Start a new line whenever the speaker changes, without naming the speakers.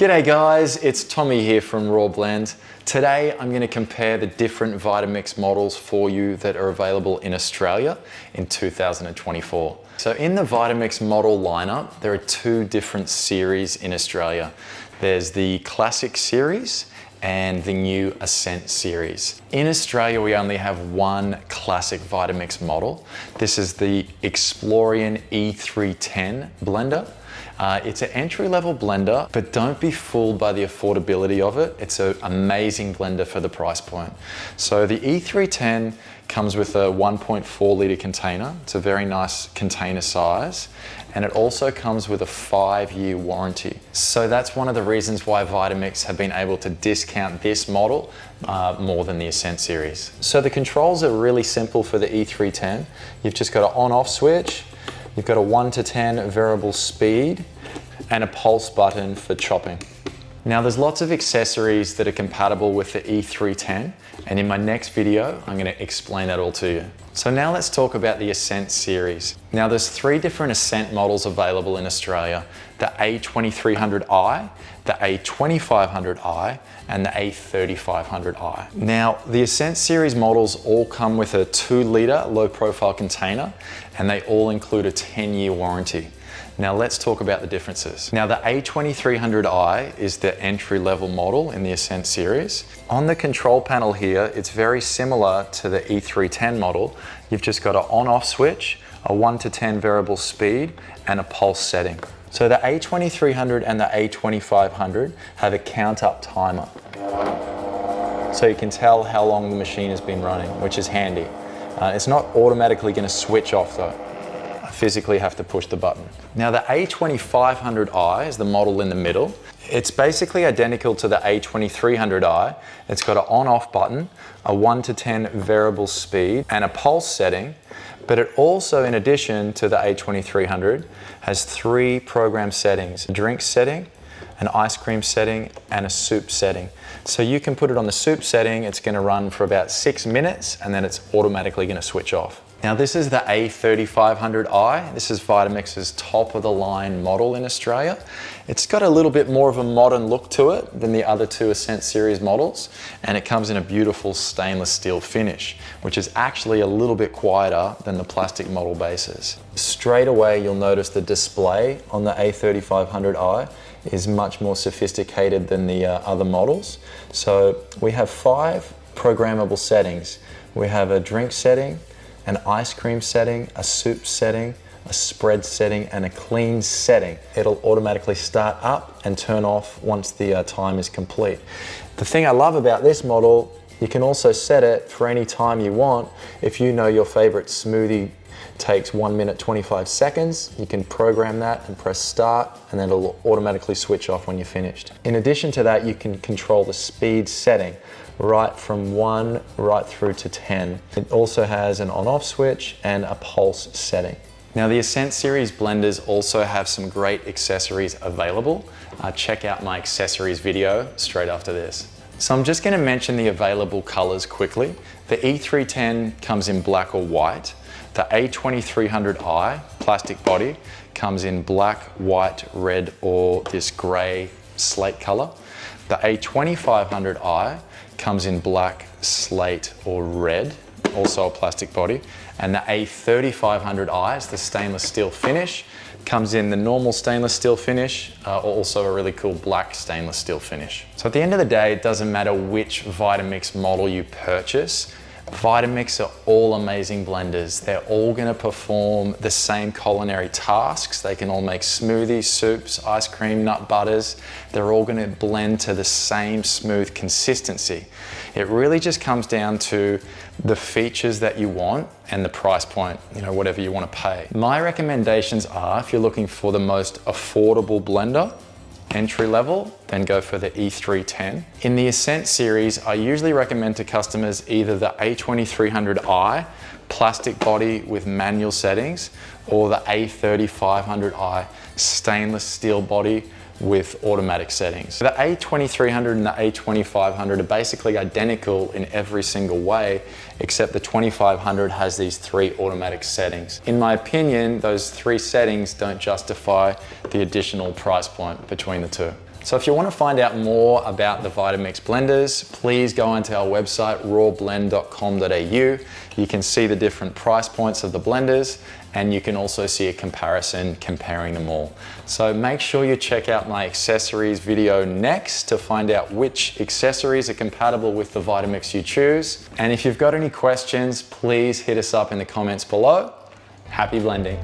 G'day guys, it's Tommy here from Raw Blend. Today I'm going to compare the different Vitamix models for you that are available in Australia in 2024. So in the Vitamix model lineup, there are two different series in Australia. There's the Classic series and the new Ascent series. In Australia, we only have one classic Vitamix model. This is the Explorian E310 blender. It's an entry-level blender, but don't be fooled by the affordability of it. It's an amazing blender for the price point. So the E310 comes with a 1.4 litre container. It's a very nice container size. And it also comes with a 5-year warranty. So that's one of the reasons why Vitamix have been able to discount this model more than the Ascent series. So the controls are really simple for the E310. You've just got an on-off switch. You've got a 1 to 10 variable speed and a pulse button for chopping. Now there's lots of accessories that are compatible with the E310, and in my next video I'm going to explain that all to you. So now let's talk about the Ascent series. Now there's 3 different Ascent models available in Australia: the A2300i, the A2500i, and the A3500i. Now the Ascent series models all come with a 2 litre low profile container, and they all include a 10-year warranty. Now let's talk about the differences. Now the A2300i is the entry-level model in the Ascent series. On the control panel here, it's very similar to the E310 model. You've just got an on-off switch, a 1 to 10 variable speed, and a pulse setting. So the A2300 and the A2500 have a count-up timer. So you can tell how long the machine has been running, which is handy. It's not automatically going to switch off though. Physically have to push the button. Now the A2500i is the model in the middle. It's basically identical to the A2300i. It's got an on-off button, a 1 to 10 variable speed, and a pulse setting. But it also, in addition to the A2300, has 3 program settings: a drink setting, an ice cream setting, and a soup setting. So you can put it on the soup setting. It's going to run for about 6 minutes, and then it's automatically going to switch off. Now this is the A3500i. This is Vitamix's top of the line model in Australia. It's got a little bit more of a modern look to it than the other 2 Ascent series models, and it comes in a beautiful stainless steel finish, which is actually a little bit quieter than the plastic model bases. Straight away you'll notice the display on the A3500i is much more sophisticated than the other models. So we have 5 programmable settings. We have a drink setting, an ice cream setting, a soup setting, a spread setting, and a clean setting. It'll automatically start up and turn off once the time is complete. The thing I love about this model, you can also set it for any time you want. If you know your favorite smoothie takes 1 minute 25 seconds, you can program that and press start, and then it'll automatically switch off when you're finished. In addition to that, you can control the speed setting right from 1 right through to 10. It also has an on-off switch and a pulse setting. Now the Ascent series blenders also have some great accessories available. Check out my accessories video straight after this. So I'm just going to mention the available colors quickly. The E310 comes in black or white. The A2300i plastic body comes in black, white, red, or this gray slate color. The A2500i comes in black, slate, or red, also a plastic body. And the A3500i is the stainless steel finish, comes in the normal stainless steel finish, also a really cool black stainless steel finish. So at the end of the day, it doesn't matter which Vitamix model you purchase. Vitamix are all amazing blenders. They're all going to perform the same culinary tasks. They can all make smoothies, soups, ice cream, nut butters. They're all going to blend to the same smooth consistency. It really just comes down to the features that you want and the price point, whatever you want to pay. My recommendations are, if you're looking for the most affordable blender, entry level, then go for the E310. In the Ascent series, I usually recommend to customers either the A2300i plastic body with manual settings, or the A3500i stainless steel body with automatic settings. The A2300 and the A2500 are basically identical in every single way, except the 2500 has these 3 automatic settings. In my opinion, those 3 settings don't justify the additional price point between the 2. So if you want to find out more about the Vitamix blenders, please go onto our website, rawblend.com.au. You can see the different price points of the blenders, and you can also see a comparison comparing them all. So make sure you check out my accessories video next to find out which accessories are compatible with the Vitamix you choose. And if you've got any questions, please hit us up in the comments below. Happy blending.